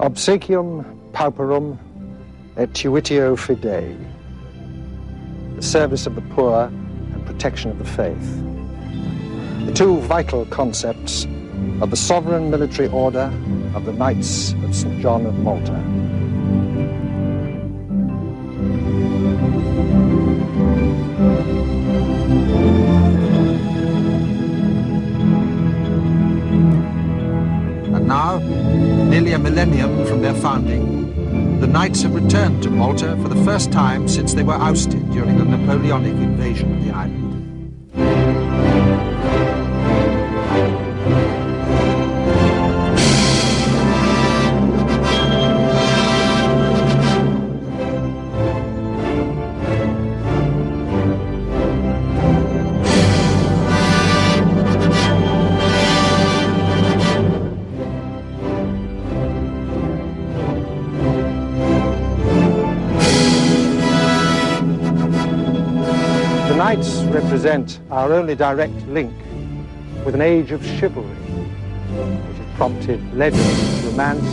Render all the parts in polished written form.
Obsequium pauperum et tuitio fidei, the service of the poor and protection of the faith. The two vital concepts of the sovereign military order of the Knights of St. John of Malta. And now, nearly a millennium from their founding, the Knights have returned to Malta for the first time since they were ousted during the Napoleonic invasion of the island. Represent our only direct link with an age of chivalry, which has prompted legend, romance,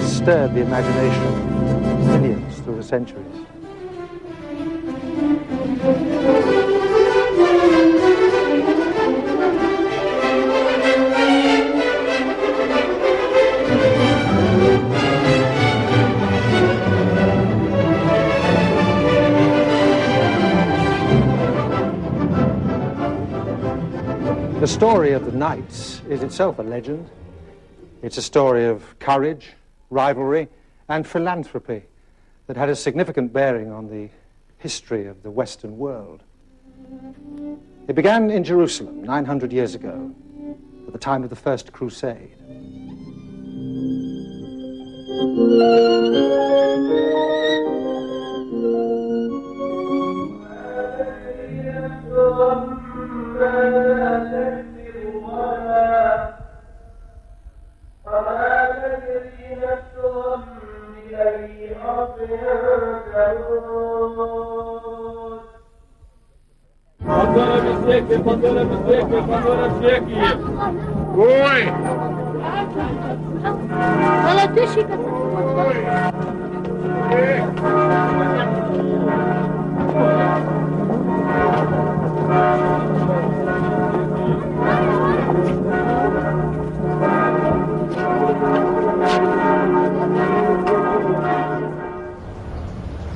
stirred the imagination of millions through the centuries. The story of the Knights is itself a legend. It's a story of courage, rivalry, and philanthropy that had a significant bearing on the history of the Western world. It began in Jerusalem 900 years ago, at the time of the First Crusade.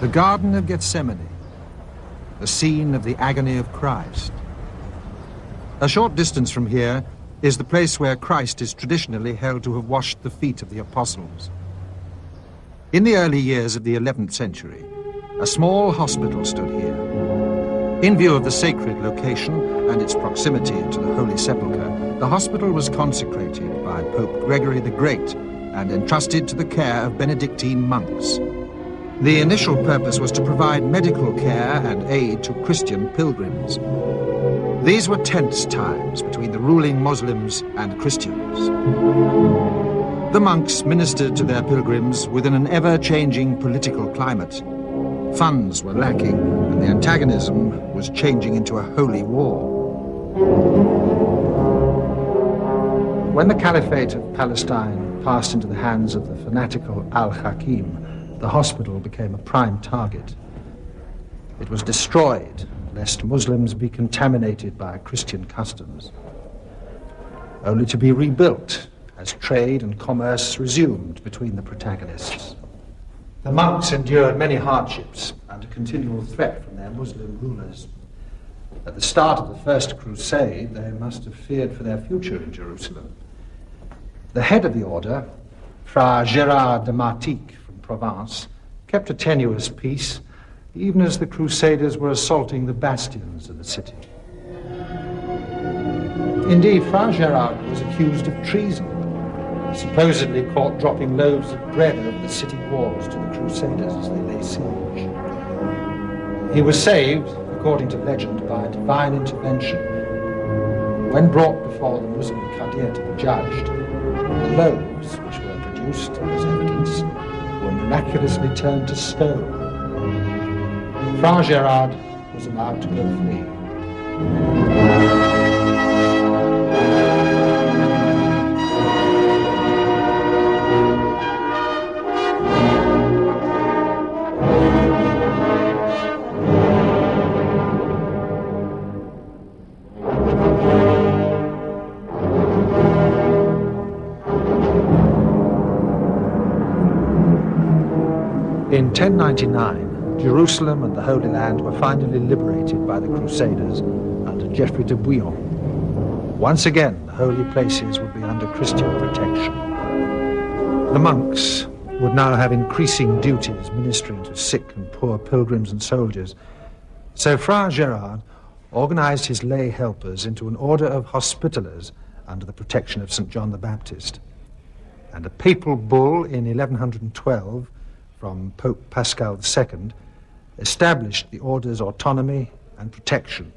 The Garden of Gethsemane, the scene of the agony of Christ. A short distance from here is the place where Christ is traditionally held to have washed the feet of the apostles. In the early years of the 11th century, a small hospital stood here. In view of the sacred location and its proximity to the Holy Sepulchre, the hospital was consecrated by Pope Gregory the Great and entrusted to the care of Benedictine monks. The initial purpose was to provide medical care and aid to Christian pilgrims. These were tense times between the ruling Muslims and Christians. The monks ministered to their pilgrims within an ever-changing political climate. Funds were lacking, and the antagonism was changing into a holy war. When the Caliphate of Palestine passed into the hands of the fanatical Al-Hakim, the hospital became a prime target. It was destroyed, lest Muslims be contaminated by Christian customs, only to be rebuilt as trade and commerce resumed between the protagonists. The monks endured many hardships under continual threat from their Muslim rulers. At the start of the First Crusade, they must have feared for their future in Jerusalem. The head of the order, Fra Gérard de Martigues, Provence, kept a tenuous peace, even as the Crusaders were assaulting the bastions of the city. Indeed, Fra Gérard was accused of treason, supposedly caught dropping loaves of bread over the city walls to the Crusaders as they lay siege. He was saved, according to legend, by divine intervention. When brought before the Muslim Qadir to be judged, the loaves, which were produced as evidence, were miraculously turned to stone. Fra Gérard was allowed to go free. In 1099, Jerusalem and the Holy Land were finally liberated by the Crusaders under Geoffrey de Bouillon. Once again, the holy places would be under Christian protection. The monks would now have increasing duties ministering to sick and poor pilgrims and soldiers. So Fra Gerard organized his lay helpers into an order of hospitallers under the protection of St. John the Baptist. And a papal bull in 1112 from Pope Pascal II established the order's autonomy and protection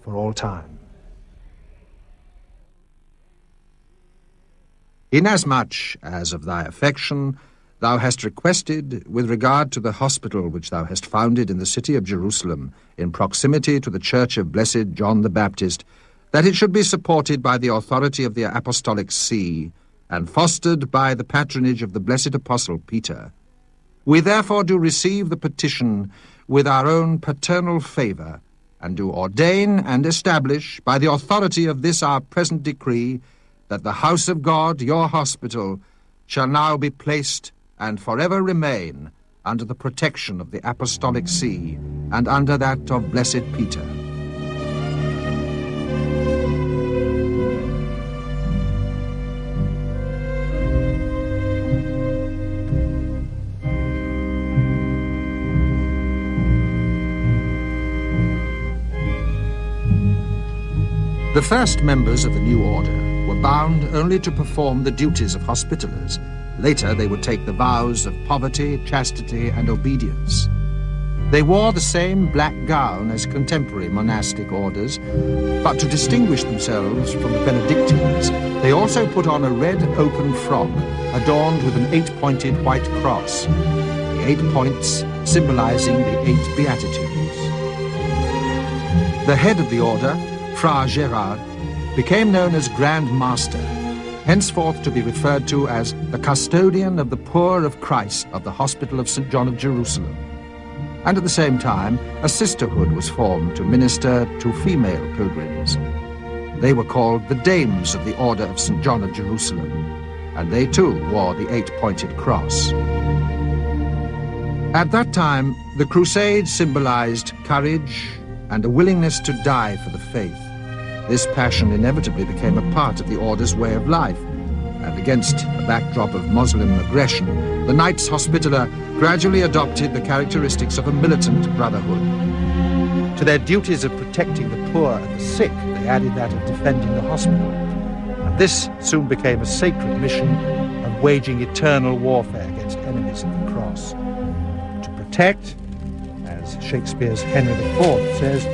for all time. Inasmuch as of thy affection thou hast requested with regard to the hospital which thou hast founded in the city of Jerusalem, in proximity to the church of blessed John the Baptist, that it should be supported by the authority of the Apostolic See, and fostered by the patronage of the blessed Apostle Peter, we therefore do receive the petition with our own paternal favour, and do ordain and establish, by the authority of this our present decree, that the house of God, your hospital, shall now be placed and forever remain under the protection of the Apostolic See and under that of blessed Peter. The first members of the new order were bound only to perform the duties of hospitallers. Later they would take the vows of poverty, chastity, and obedience. They wore the same black gown as contemporary monastic orders, but to distinguish themselves from the Benedictines, they also put on a red open frock adorned with an 8-pointed white cross, the 8 points symbolizing the 8 Beatitudes. The head of the order, Fra Gerard, became known as Grand Master, henceforth to be referred to as the custodian of the poor of Christ of the Hospital of St. John of Jerusalem. And at the same time, a sisterhood was formed to minister to female pilgrims. They were called the Dames of the Order of St. John of Jerusalem, and they too wore the 8-pointed cross. At that time, the Crusade symbolized courage and a willingness to die for the faith. This passion inevitably became a part of the order's way of life, and against a backdrop of Muslim aggression, the Knights Hospitaller gradually adopted the characteristics of a militant brotherhood. To their duties of protecting the poor and the sick, they added that of defending the hospital. And this soon became a sacred mission of waging eternal warfare against enemies of the cross. To protect, as Shakespeare's Henry IV says,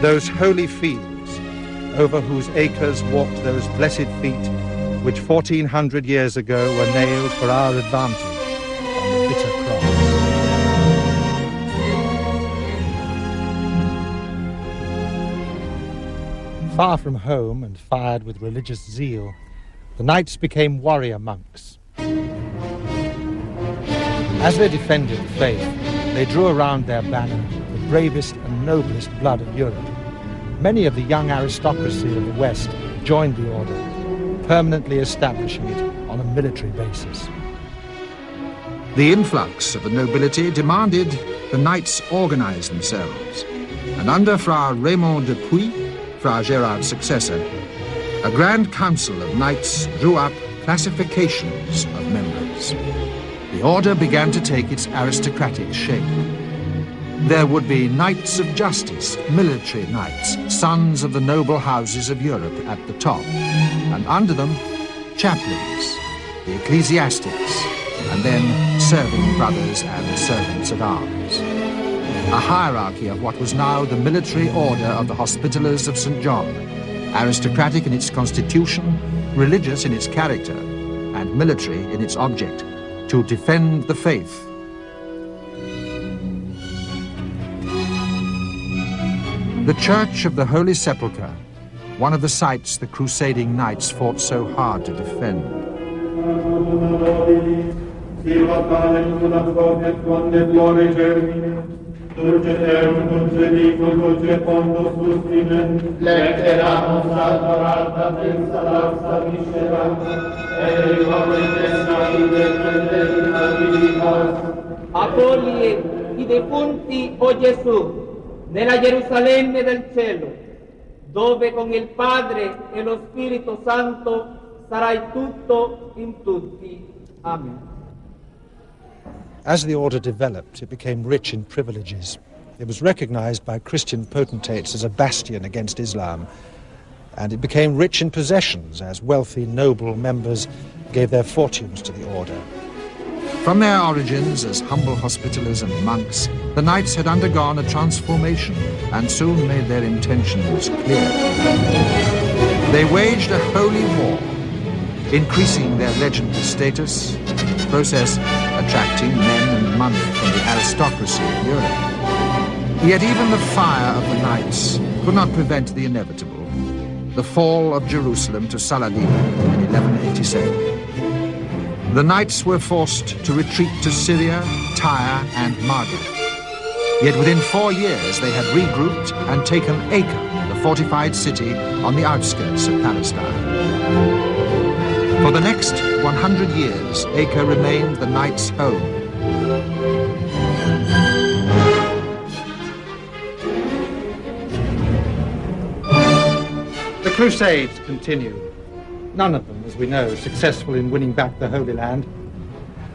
those holy fields over whose acres walked those blessed feet which 1400 years ago were nailed for our advantage on the bitter cross. Far from home and fired with religious zeal, the knights became warrior monks. As they defended the faith, they drew around their banner the bravest and noblest blood of Europe. Many of the young aristocracy of the West joined the order, permanently establishing it on a military basis. The influx of the nobility demanded the knights organize themselves, and under Fra Raymond de Puy, Fra Gerard's successor, a grand council of knights drew up classifications of members. The order began to take its aristocratic shape. There would be knights of justice, military knights, sons of the noble houses of Europe at the top, and under them, chaplains, the ecclesiastics, and then serving brothers and servants at arms. A hierarchy of what was now the military order of the Hospitallers of St. John, aristocratic in its constitution, religious in its character, and military in its object, to defend the faith. The Church of the Holy Sepulchre, one of the sites the crusading knights fought so hard to defend. accoglie i defunti, o Gesù, nella Gerusalemme del cielo, dove con il Padre e lo Spirito Santo sarai tutto in tutti. Amen. As the order developed, it became rich in privileges. It was recognized by Christian potentates as a bastion against Islam, and it became rich in possessions as wealthy, noble members gave their fortunes to the order. From their origins as humble hospitallers and monks, the knights had undergone a transformation and soon made their intentions clear. They waged a holy war, increasing their legendary status, in the process attracting men and money from the aristocracy of Europe. Yet even the fire of the knights could not prevent the inevitable, the fall of Jerusalem to Saladin in 1187. The knights were forced to retreat to Syria, Tyre and Margit. Yet within 4 years they had regrouped and taken Acre, the fortified city on the outskirts of Palestine. For the next 100 years, Acre remained the knights' home. The Crusades continued. None of them, as we know, successful in winning back the Holy Land.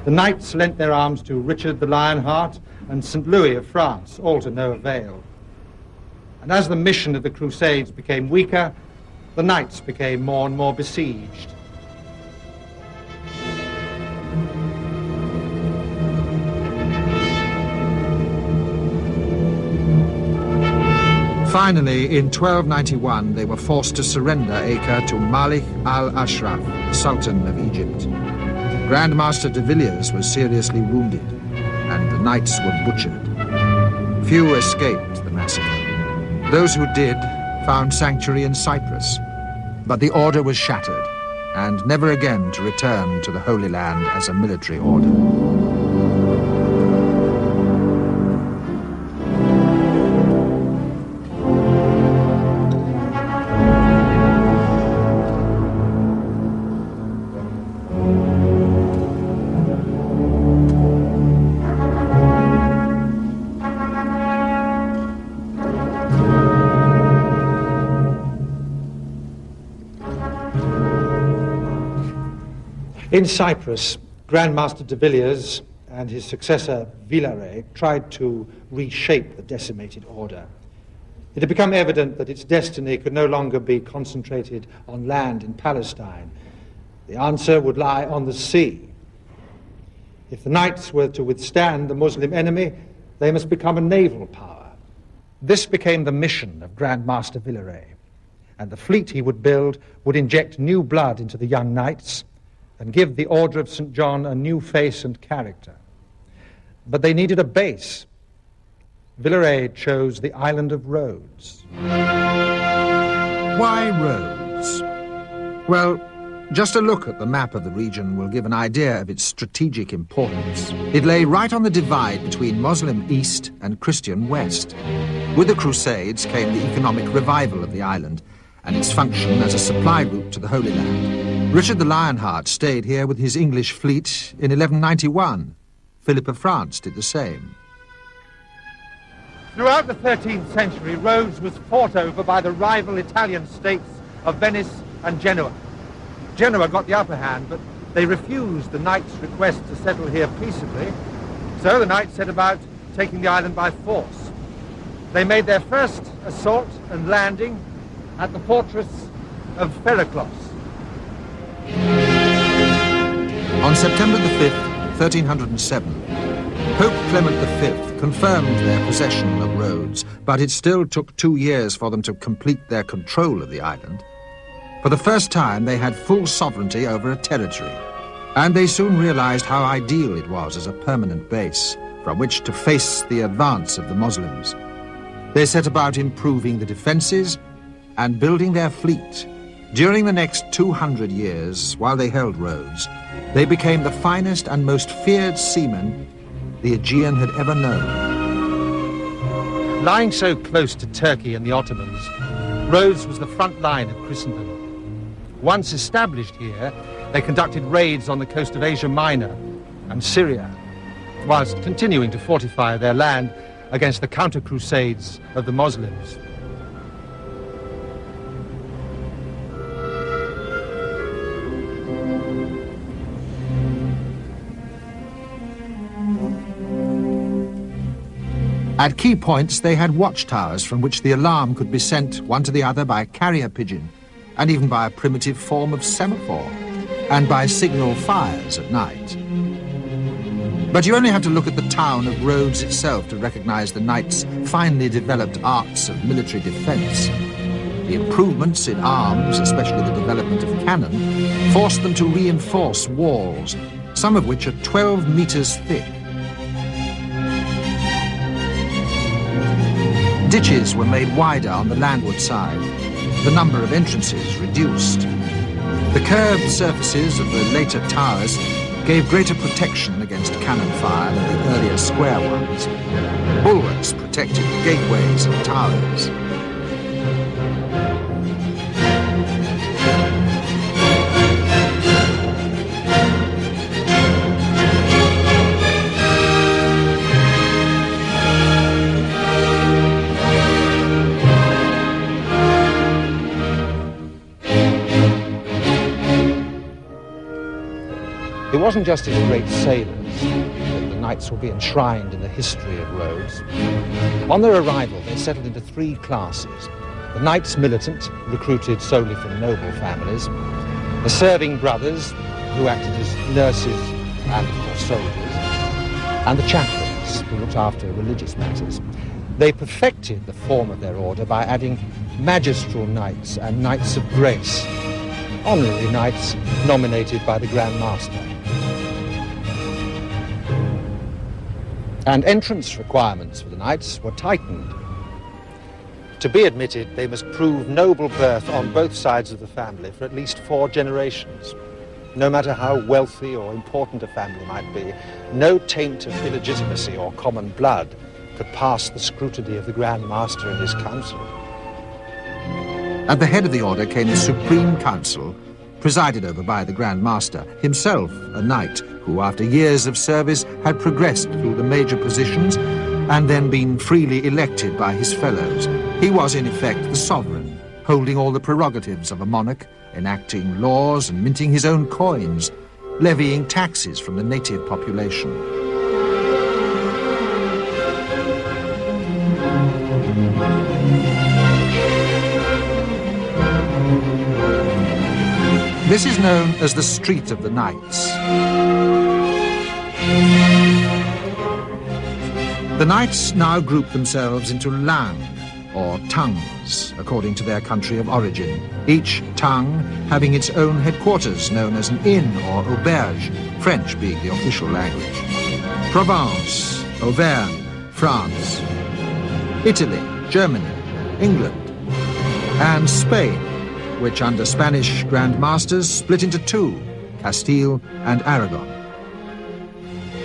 The knights lent their arms to Richard the Lionheart and St. Louis of France, all to no avail. And as the mission of the Crusades became weaker, the knights became more and more besieged. Finally, in 1291, they were forced to surrender Acre to Malik al-Ashraf, Sultan of Egypt. Grand Master de Villiers was seriously wounded, and the knights were butchered. Few escaped the massacre. Those who did found sanctuary in Cyprus, but the order was shattered, and never again to return to the Holy Land as a military order. In Cyprus, Grand Master de Villiers and his successor Villaret tried to reshape the decimated order. It had become evident that its destiny could no longer be concentrated on land in Palestine. The answer would lie on the sea. If the knights were to withstand the Muslim enemy, they must become a naval power. This became the mission of Grand Master Villaret, and the fleet he would build would inject new blood into the young knights and give the Order of St. John a new face and character. But they needed a base. Villaret chose the island of Rhodes. Why Rhodes? Well, just a look at the map of the region will give an idea of its strategic importance. It lay right on the divide between Muslim East and Christian West. With the Crusades came the economic revival of the island and its function as a supply route to the Holy Land. Richard the Lionheart stayed here with his English fleet in 1191. Philip of France did the same. Throughout the 13th century, Rhodes was fought over by the rival Italian states of Venice and Genoa. Genoa got the upper hand, but they refused the knights' request to settle here peaceably, so the knights set about taking the island by force. They made their first assault and landing at the fortress of Ferraclos. On September the 5th, 1307, Pope Clement V confirmed their possession of Rhodes, but it still took 2 years for them to complete their control of the island. For the first time, they had full sovereignty over a territory, and they soon realized how ideal it was as a permanent base from which to face the advance of the Muslims. They set about improving the defenses and building their fleet. During the next 200 years, while they held Rhodes, they became the finest and most feared seamen the Aegean had ever known. Lying so close to Turkey and the Ottomans, Rhodes was the front line of Christendom. Once established here, they conducted raids on the coast of Asia Minor and Syria. whilst continuing to fortify their land against the counter-crusades of the Muslims. At key points, they had watchtowers from which the alarm could be sent one to the other by carrier pigeon, and even by a primitive form of semaphore, and by signal fires at night. But you only have to look at the town of Rhodes itself to recognize the knights' finely developed arts of military defense. The improvements in arms, especially the development of cannon, forced them to reinforce walls, some of which are 12 meters thick. Ditches were made wider on the landward side, the number of entrances reduced. The curved surfaces of the later towers gave greater protection against cannon fire than the earlier square ones. Bulwarks protected the gateways and towers. It wasn't just as great sailors that the knights will be enshrined in the history of Rhodes. On their arrival, they settled into three classes: the knights militant, recruited solely from noble families; the serving brothers, who acted as nurses and, of course, soldiers; and the chaplains, who looked after religious matters. They perfected the form of their order by adding magistral knights and knights of grace, honorary knights nominated by the Grand Master. And entrance requirements for the knights were tightened. To be admitted, they must prove noble birth on both sides of the family for at least 4 generations. No matter how wealthy or important a family might be, no taint of illegitimacy or common blood could pass the scrutiny of the Grand Master and his council. At the head of the order came the Supreme Council, presided over by the Grand Master, himself a knight who, after years of service, had progressed through the major positions and then been freely elected by his fellows. He was, in effect, the sovereign, holding all the prerogatives of a monarch, enacting laws and minting his own coins, levying taxes from the native population. This is known as the Street of the Knights. The knights now group themselves into langues, or tongues, according to their country of origin, each tongue having its own headquarters known as an inn or auberge, French being the official language. Provence, Auvergne, France, Italy, Germany, England, and Spain, which under Spanish Grand Masters split into 2, Castile and Aragon.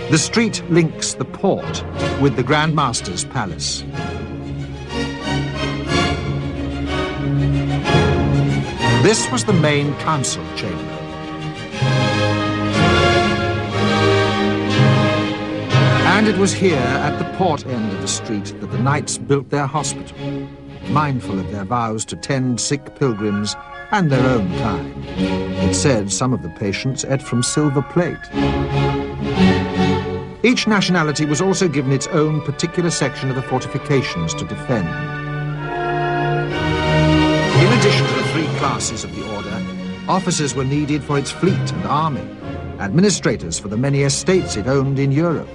The street links the port with the Grand Master's palace. This was the main council chamber. And it was here, at the port end of the street, that the knights built their hospital, mindful of their vows to tend sick pilgrims and their own kind. It said some of the patients ate from silver plate. Each nationality was also given its own particular section of the fortifications to defend. In addition to the 3 classes of the order, officers were needed for its fleet and army, administrators for the many estates it owned in Europe.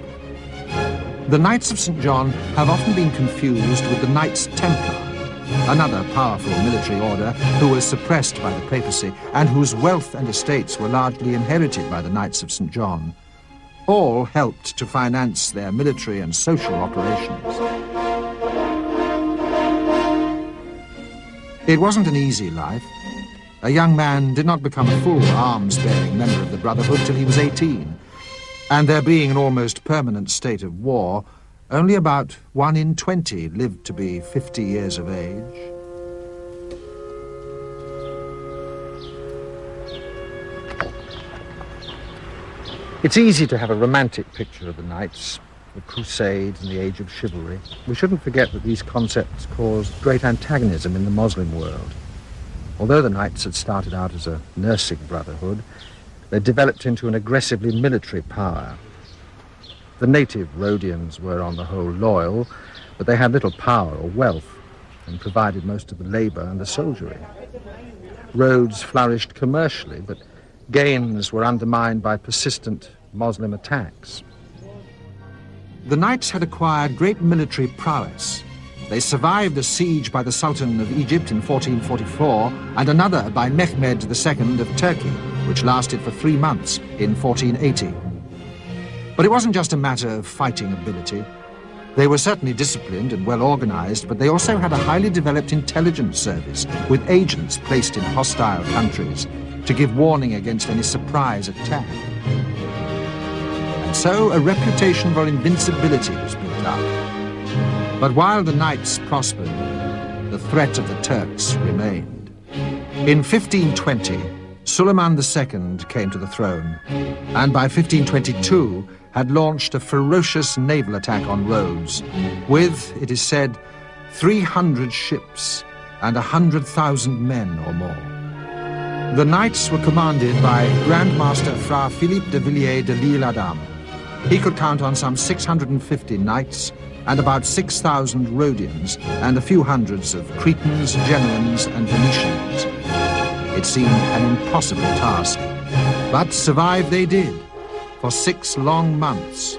The Knights of St. John have often been confused with the Knights Templar, another powerful military order who was suppressed by the papacy and whose wealth and estates were largely inherited by the Knights of St. John. All helped to finance their military and social operations. It wasn't an easy life. A young man did not become a full arms-bearing member of the Brotherhood till he was 18, and there being an almost permanent state of war, only about 1 in 20 lived to be 50 years of age. It's easy to have a romantic picture of the knights, the Crusades and the age of chivalry. We shouldn't forget that these concepts caused great antagonism in the Muslim world. Although the knights had started out as a nursing brotherhood, they developed into an aggressively military power. The native Rhodians were on the whole loyal, but they had little power or wealth and provided most of the labor and the soldiery. Rhodes flourished commercially, but gains were undermined by persistent Muslim attacks. The knights had acquired great military prowess. They survived a siege by the Sultan of Egypt in 1444 and another by Mehmed II of Turkey, which lasted for 3 months in 1480. But it wasn't just a matter of fighting ability. They were certainly disciplined and well organized, but they also had a highly developed intelligence service with agents placed in hostile countries to give warning against any surprise attack. And so a reputation for invincibility was built up. But while the knights prospered, the threat of the Turks remained. In 1520, Suleiman II came to the throne, and by 1522 had launched a ferocious naval attack on Rhodes, with, it is said, 300 ships and 100,000 men or more. The knights were commanded by Grand Master Fra Philippe de Villiers de l'Isle-Adam. He could count on some 650 knights and about 6,000 Rhodians and a few hundreds of Cretans, Genoans and Venetians. It seemed an impossible task, but survive they did for 6 long months.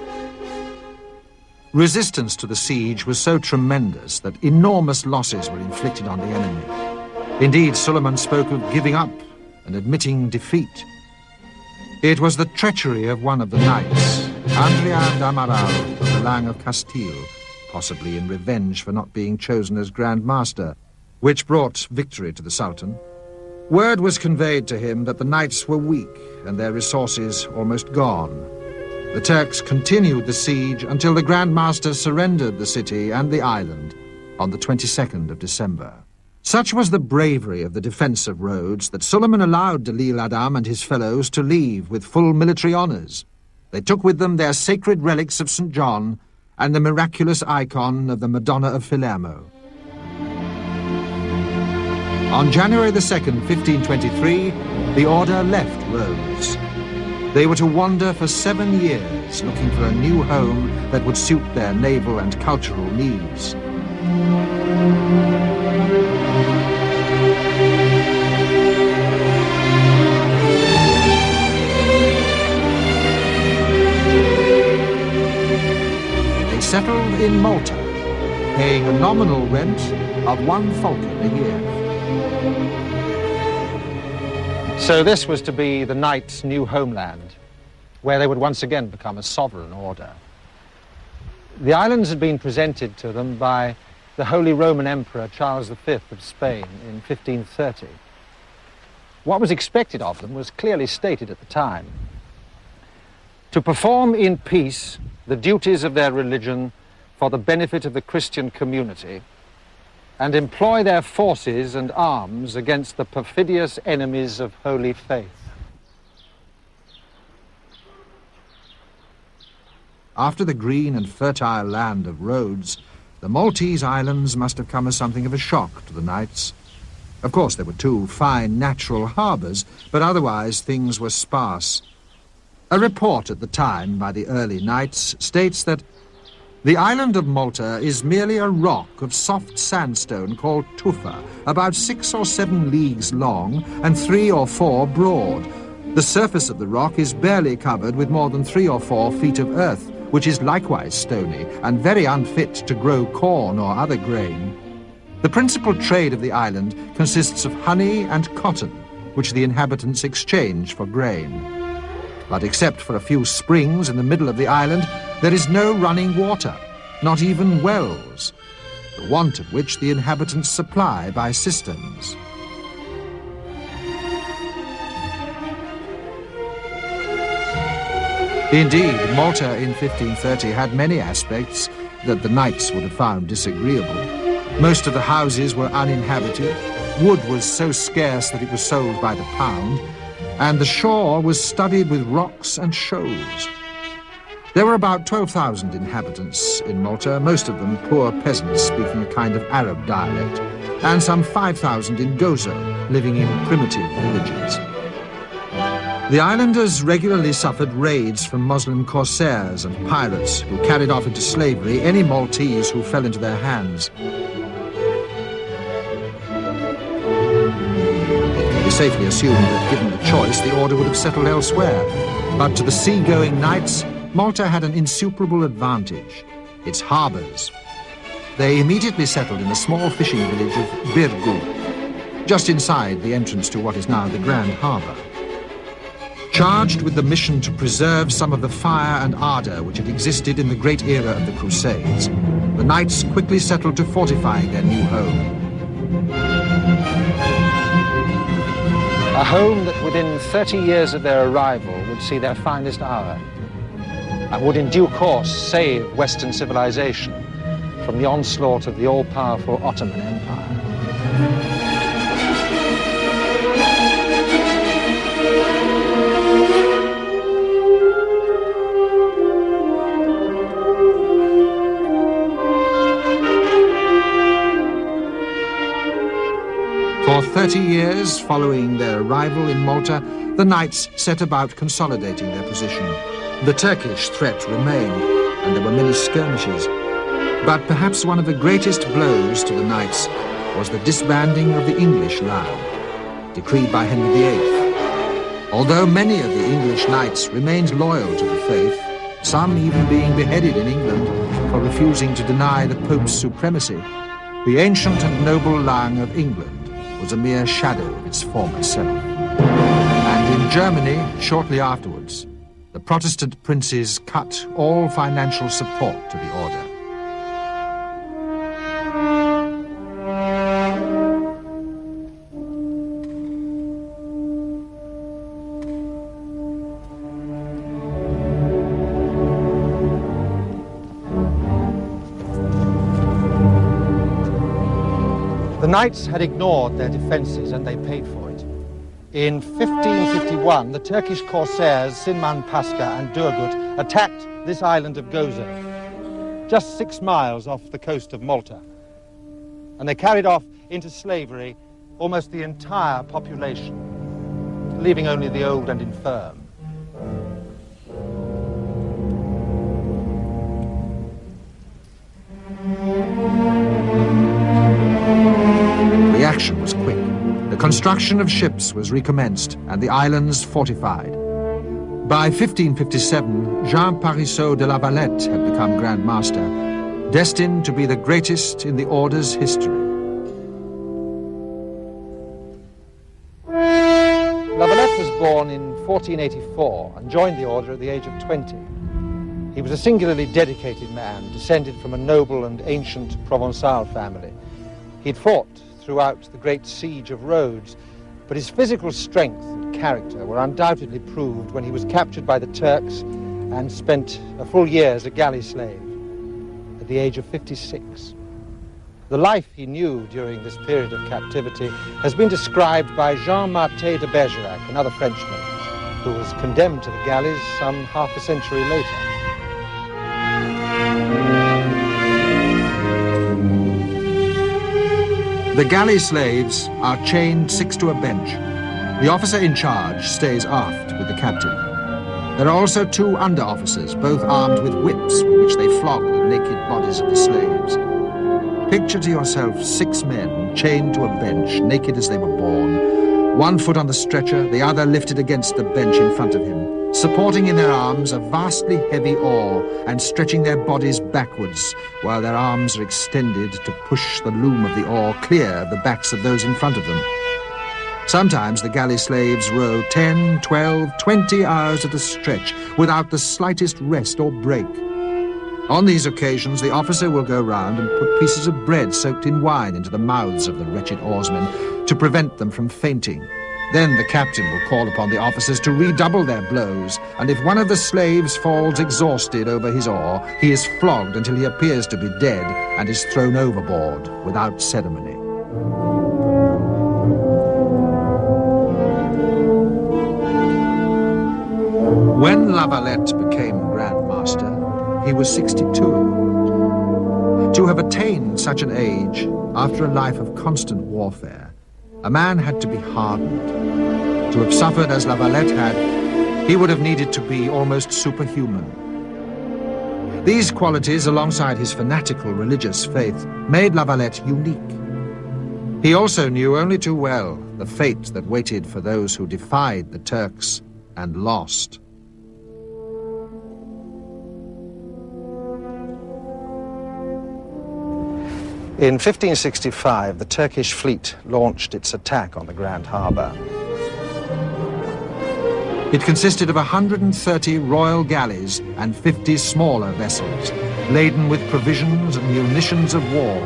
Resistance to the siege was so tremendous that enormous losses were inflicted on the enemy. Indeed, Suleiman spoke of giving up and admitting defeat. It was the treachery of one of the knights, Adrian d'Amaral of the Lang of Castile, possibly in revenge for not being chosen as Grand Master, which brought victory to the Sultan. Word was conveyed to him that the knights were weak and their resources almost gone. The Turks continued the siege until the Grand Master surrendered the city and the island on the 22nd of December. Such was the bravery of the defense of Rhodes that Suleiman allowed de l'Isle-Adam and his fellows to leave with full military honors. They took with them their sacred relics of St. John and the miraculous icon of the Madonna of Palermo. On January the 2nd, 1523, the order left Rhodes. They were to wander for 7 years, looking for a new home that would suit their naval and cultural needs. They settled in Malta, paying a nominal rent of 1 falcon a year. So this was to be the knights' new homeland, where they would once again become a sovereign order. The islands had been presented to them by the Holy Roman Emperor Charles V of Spain in 1530. What was expected of them was clearly stated at the time: to perform in peace the duties of their religion for the benefit of the Christian community, and employ their forces and arms against the perfidious enemies of holy faith. After the green and fertile land of Rhodes, the Maltese islands must have come as something of a shock to the knights. Of course, there were 2 fine natural harbours, but otherwise things were sparse. A report at the time by the early knights states that the island of Malta is merely a rock of soft sandstone called tufa, about 6 or 7 leagues long and 3 or 4 broad. The surface of the rock is barely covered with more than 3 or 4 feet of earth, which is likewise stony and very unfit to grow corn or other grain. The principal trade of the island consists of honey and cotton, which the inhabitants exchange for grain. But except for a few springs in the middle of the island, there is no running water, not even wells, the want of which the inhabitants supply by cisterns. Indeed, Malta in 1530 had many aspects that the knights would have found disagreeable. Most of the houses were uninhabited, wood was so scarce that it was sold by the pound, and the shore was studded with rocks and shoals. There were about 12,000 inhabitants in Malta, most of them poor peasants speaking a kind of Arab dialect, and some 5,000 in Gozo, living in primitive villages. The islanders regularly suffered raids from Muslim corsairs and pirates who carried off into slavery any Maltese who fell into their hands. It can be safely assumed that, given the choice, the order would have settled elsewhere. But to the sea-going knights, Malta had an insuperable advantage: its harbours. They immediately settled in the small fishing village of Birgu, just inside the entrance to what is now the Grand Harbour. Charged with the mission to preserve some of the fire and ardour which had existed in the great era of the Crusades, the knights quickly settled to fortifying their new home. A home that within 30 years of their arrival would see their finest hour, and would in due course save Western civilization from the onslaught of the all-powerful Ottoman Empire. For 30 years following their arrival in Malta, the knights set about consolidating their position. The Turkish threat remained, and there were many skirmishes. But perhaps one of the greatest blows to the knights was the disbanding of the English line, decreed by Henry VIII. Although many of the English knights remained loyal to the faith, some even being beheaded in England for refusing to deny the Pope's supremacy, the ancient and noble line of England was a mere shadow of its former self. And in Germany, shortly afterwards, the Protestant princes cut all financial support to the order. The knights had ignored their defences and they paid for it. In 1551, the Turkish corsairs Sinman Paska and Durgut attacked this island of Gozo, just 6 miles off the coast of Malta. And they carried off into slavery almost the entire population, leaving only the old and infirm. Reaction was quick. The construction of ships was recommenced and the islands fortified. By 1557, Jean Parisot de la Valette had become Grand Master, destined to be the greatest in the order's history. La Valette was born in 1484 and joined the order at the age of 20. He was a singularly dedicated man, descended from a noble and ancient Provençal family. He'd fought throughout the great siege of Rhodes, but his physical strength and character were undoubtedly proved when he was captured by the Turks and spent a full year as a galley slave at the age of 56. The life he knew during this period of captivity has been described by Jean-Martin de Bergerac, another Frenchman, who was condemned to the galleys some half a century later. The galley slaves are chained 6 to a bench. The officer in charge stays aft with the captain. There are also 2 under-officers, both armed with whips with which they flog the naked bodies of the slaves. Picture to yourself 6 men chained to a bench, naked as they were born, 1 foot on the stretcher, the other lifted against the bench in front of him, supporting in their arms a vastly heavy oar and stretching their bodies backwards while their arms are extended to push the loom of the oar clear of the backs of those in front of them. Sometimes the galley slaves row 10, 12, 20 hours at a stretch without the slightest rest or break. On these occasions, the officer will go round and put pieces of bread soaked in wine into the mouths of the wretched oarsmen to prevent them from fainting. Then the captain will call upon the officers to redouble their blows, and if one of the slaves falls exhausted over his oar, he is flogged until he appears to be dead and is thrown overboard without ceremony. When La Valette became Grand Master, he was 62. To have attained such an age, after a life of constant warfare, a man had to be hardened. To have suffered as La Valette had, he would have needed to be almost superhuman. These qualities, alongside his fanatical religious faith, made La Valette unique. He also knew only too well the fate that waited for those who defied the Turks and lost. In 1565, the Turkish fleet launched its attack on the Grand Harbour. It consisted of 130 royal galleys and 50 smaller vessels, laden with provisions and munitions of war,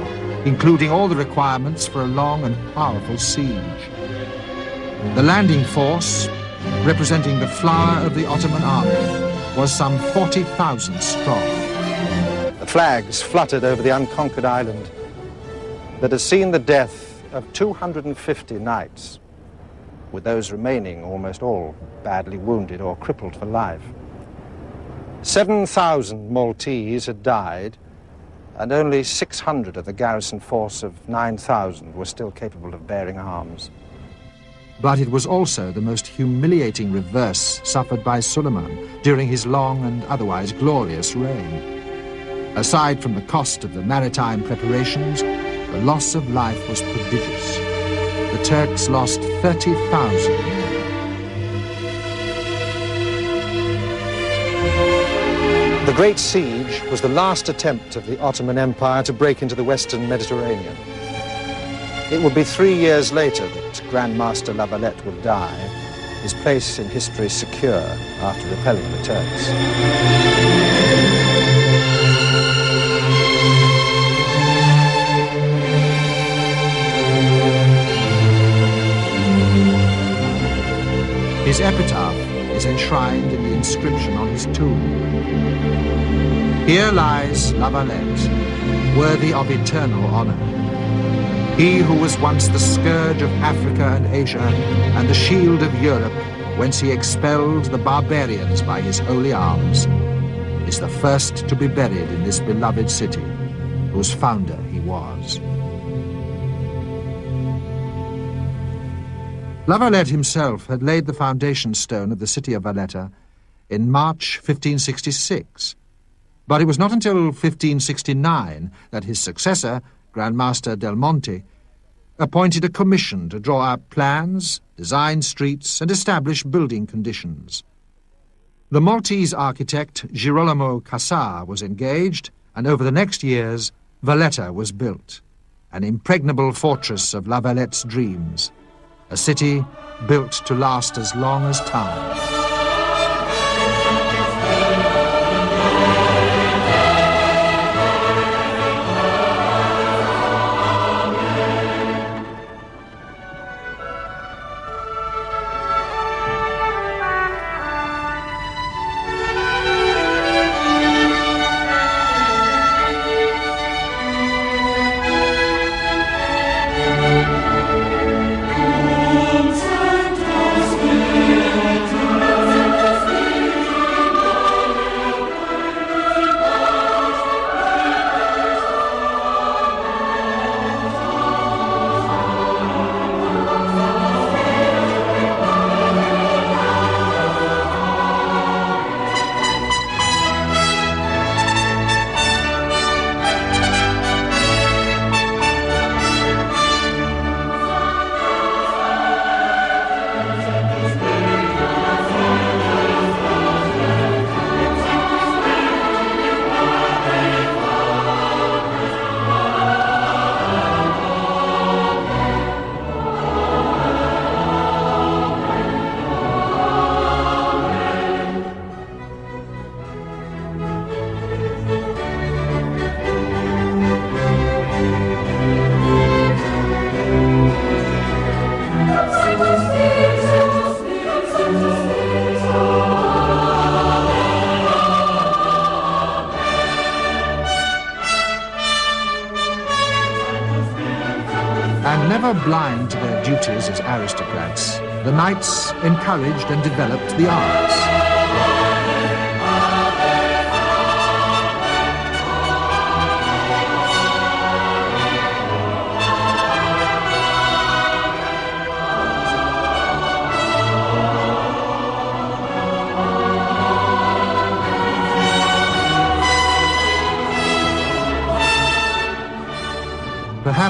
including all the requirements for a long and powerful siege. The landing force, representing the flower of the Ottoman army, was some 40,000 strong. The flags fluttered over the unconquered island that had seen the death of 250 knights, with those remaining almost all badly wounded or crippled for life. 7,000 Maltese had died, and only 600 of the garrison force of 9,000 were still capable of bearing arms. But it was also the most humiliating reverse suffered by Suleiman during his long and otherwise glorious reign. Aside from the cost of the maritime preparations, the loss of life was prodigious. The Turks lost 30,000 men. The Great Siege was the last attempt of the Ottoman Empire to break into the Western Mediterranean. It would be 3 years later that Grand Master La Valette would die, his place in history secure after repelling the Turks. His epitaph is enshrined in the inscription on his tomb. Here lies La Valette, worthy of eternal honor. He who was once the scourge of Africa and Asia and the shield of Europe, whence he expelled the barbarians by his holy arms, is the first to be buried in this beloved city, whose founder he was. La Valette himself had laid the foundation stone of the city of Valletta in March 1566, but it was not until 1569 that his successor, Grand Master Del Monte, appointed a commission to draw up plans, design streets, and establish building conditions. The Maltese architect Girolamo Cassar was engaged, and over the next years, Valletta was built, an impregnable fortress of La Valette's dreams. A city built to last as long as time. Never blind to their duties as aristocrats, the knights encouraged and developed the arts.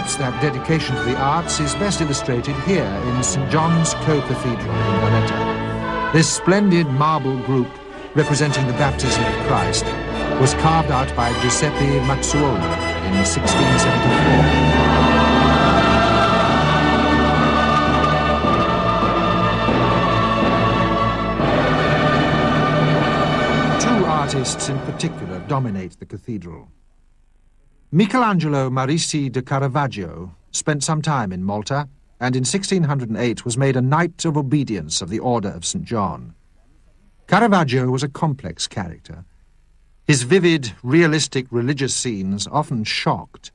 Perhaps that dedication to the arts is best illustrated here in St. John's Co-Cathedral in Valletta. This splendid marble group representing the baptism of Christ was carved out by Giuseppe Mazzuoli in 1674. Two artists in particular dominate the cathedral. Michelangelo Marisi de Caravaggio spent some time in Malta and in 1608 was made a Knight of Obedience of the Order of St. John. Caravaggio was a complex character. His vivid, realistic religious scenes often shocked.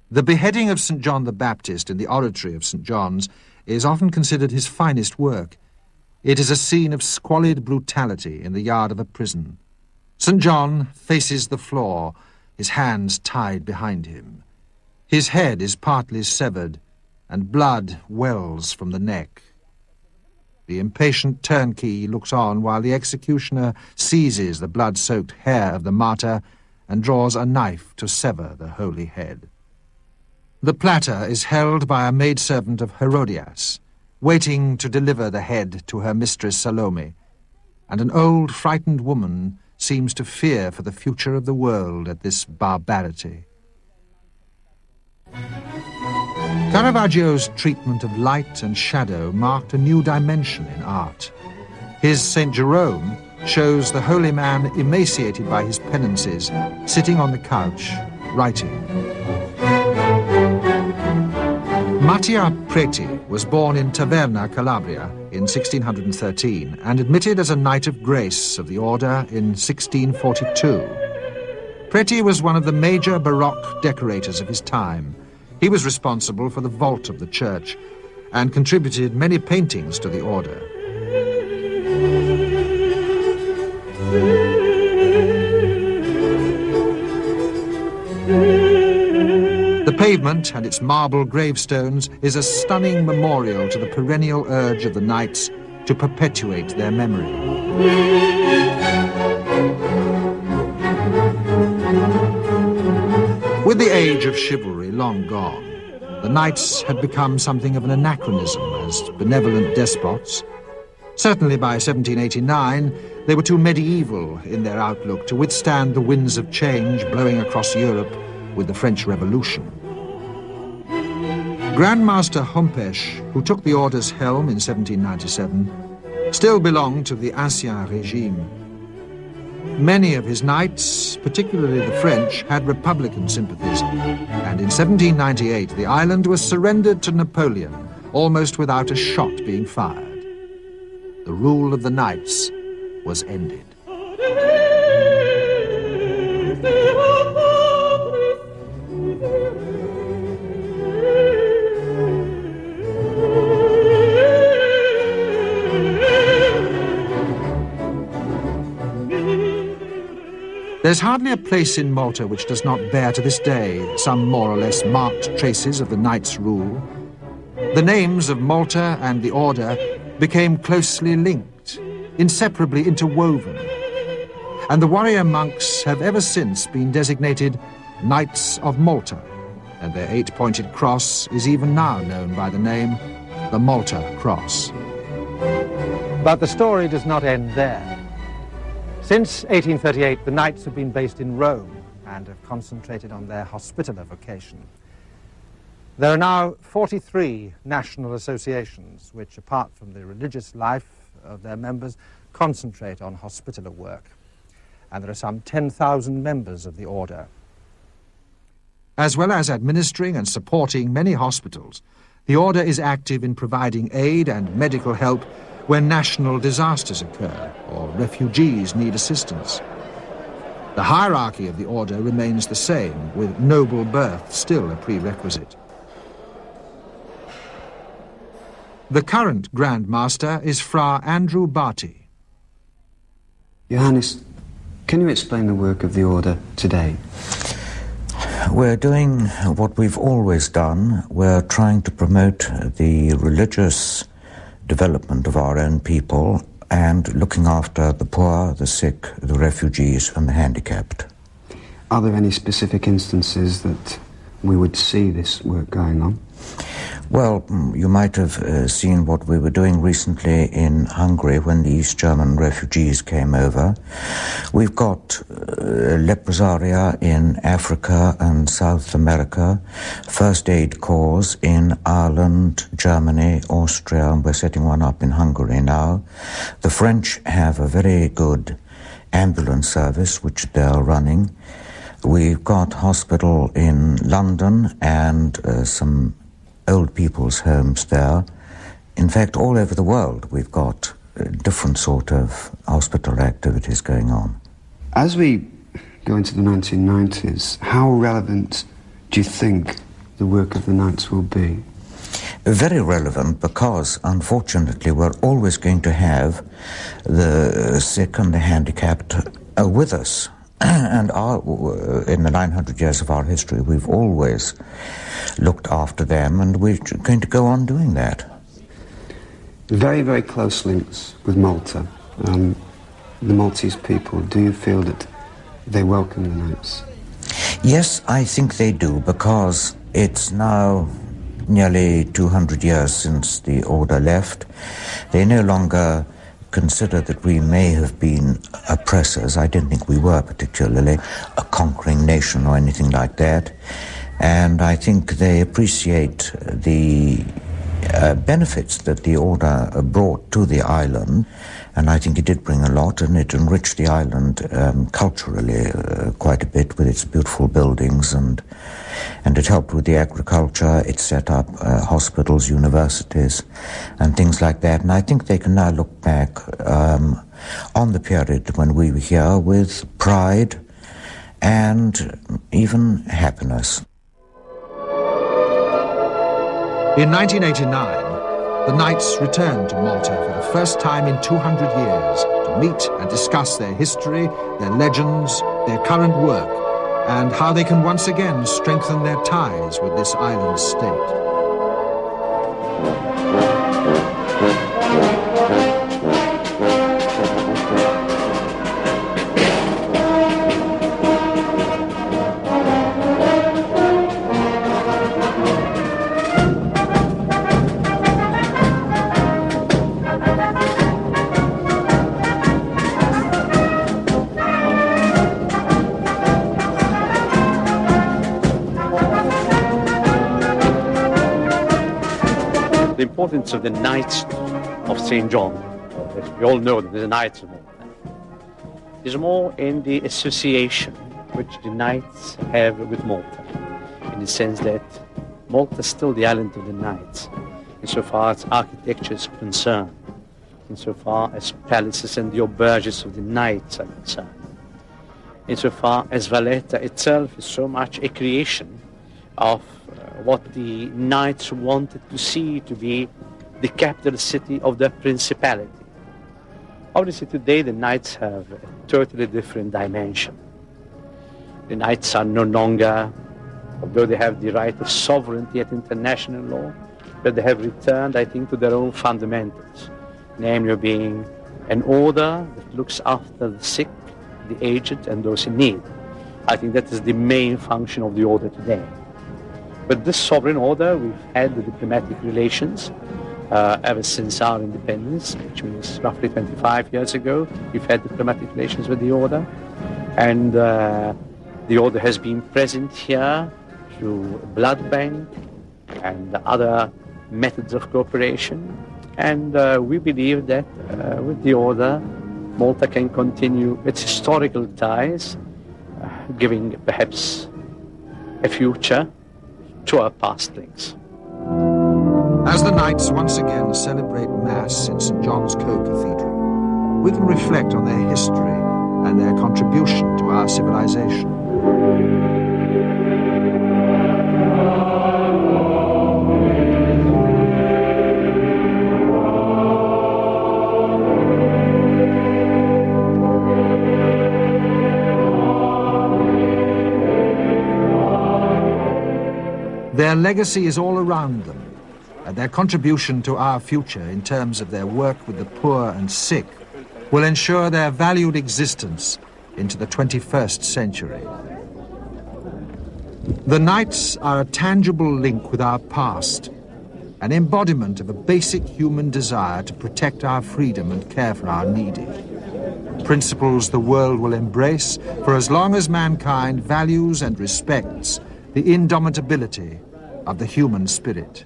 The beheading of St. John the Baptist in the oratory of St. John's is often considered his finest work. It is a scene of squalid brutality in the yard of a prison. St. John faces the floor, his hands tied behind him. His head is partly severed, and blood wells from the neck. The impatient turnkey looks on while the executioner seizes the blood-soaked hair of the martyr and draws a knife to sever the holy head. The platter is held by a maidservant of Herodias, waiting to deliver the head to her mistress Salome, and an old, frightened woman seems to fear for the future of the world at this barbarity. Caravaggio's treatment of light and shadow marked a new dimension in art. His St. Jerome shows the holy man emaciated by his penances, sitting on the couch, writing. Mattia Preti was born in Taverna, Calabria, in 1613 and admitted as a Knight of Grace of the Order in 1642. Preti was one of the major Baroque decorators of his time. He was responsible for the vault of the church and contributed many paintings to the Order. The pavement and its marble gravestones is a stunning memorial to the perennial urge of the knights to perpetuate their memory. With the age of chivalry long gone, the knights had become something of an anachronism as benevolent despots. Certainly by 1789, they were too medieval in their outlook to withstand the winds of change blowing across Europe with the French Revolution. Grandmaster Hompesch, who took the Order's helm in 1797, still belonged to the Ancien Régime. Many of his knights, particularly the French, had Republican sympathies, and in 1798 the island was surrendered to Napoleon, almost without a shot being fired. The rule of the knights was ended. There's hardly a place in Malta which does not bear to this day some more or less marked traces of the Knights' rule. The names of Malta and the Order became closely linked, inseparably interwoven, and the warrior monks have ever since been designated Knights of Malta, and their 8-pointed cross is even now known by the name the Malta Cross. But the story does not end there. Since 1838, the Knights have been based in Rome and have concentrated on their hospitaller vocation. There are now 43 national associations which, apart from the religious life of their members, concentrate on hospitaller work. And there are some 10,000 members of the Order. As well as administering and supporting many hospitals, the Order is active in providing aid and medical help when national disasters occur or refugees need assistance. The hierarchy of the Order remains the same, with noble birth still a prerequisite. The current Grand Master is Fra Andrew Barty. Ioaniți, can you explain the work of the Order today? We're doing what we've always done. We're trying to promote the religious development of our own people and looking after the poor, the sick, the refugees and the handicapped. Are there any specific instances that we would see this work going on? Well, you might have seen what we were doing recently in Hungary when the East German refugees came over. We've got leprosaria in Africa and South America, first aid corps in Ireland, Germany, Austria, and we're setting one up in Hungary now. The French have a very good ambulance service which they're running. We've got hospital in London and some old people's homes there. In fact, all over the world we've got different sort of hospital activities going on. As we go into the 1990s, how relevant do you think the work of the Knights will be? Very relevant, because unfortunately we're always going to have the sick and the handicapped with us. And in the 900 years of our history, we've always looked after them, and we're going to go on doing that. Very, very close links with Malta. The Maltese people, do you feel that they welcome the Knights? Yes, I think they do, because it's now nearly 200 years since the order left. They no longer consider that we may have been oppressors. I don't think we were particularly a conquering nation or anything like that. And I think they appreciate the benefits that the order brought to the island. And I think it did bring a lot, and it enriched the island culturally quite a bit with its beautiful buildings, and it helped with the agriculture. It set up hospitals, universities, and things like that. And I think they can now look back on the period when we were here with pride and even happiness. In 1989, the Knights returned to Malta for the first time in 200 years to meet and discuss their history, their legends, their current work, and how they can once again strengthen their ties with this island state. The importance of the Knights of St. John, as we all know that the Knights of Malta, is more in the association which the Knights have with Malta, in the sense that Malta is still the island of the Knights, insofar as architecture is concerned, insofar as palaces and the auberges of the Knights are concerned, insofar as Valletta itself is so much a creation of what the Knights wanted to see to be the capital city of their principality. Obviously today the Knights have a totally different dimension. The Knights are no longer, although they have the right of sovereignty at international law, but they have returned, I think, to their own fundamentals, namely being an order that looks after the sick, the aged, and those in need. I think that is the main function of the order today. But this sovereign order, we've had the diplomatic relations ever since our independence, which means roughly 25 years ago. We've had diplomatic relations with the order. And the order has been present here through blood bank and other methods of cooperation. And we believe that with the order, Malta can continue its historical ties, giving perhaps a future to our pastlings. As the Knights once again celebrate Mass in St. John's Co-Cathedral, we can reflect on their history and their contribution to our civilization. Their legacy is all around them, and their contribution to our future in terms of their work with the poor and sick will ensure their valued existence into the 21st century. The Knights are a tangible link with our past, an embodiment of a basic human desire to protect our freedom and care for our needy. Principles the world will embrace for as long as mankind values and respects the indomitability of the human spirit.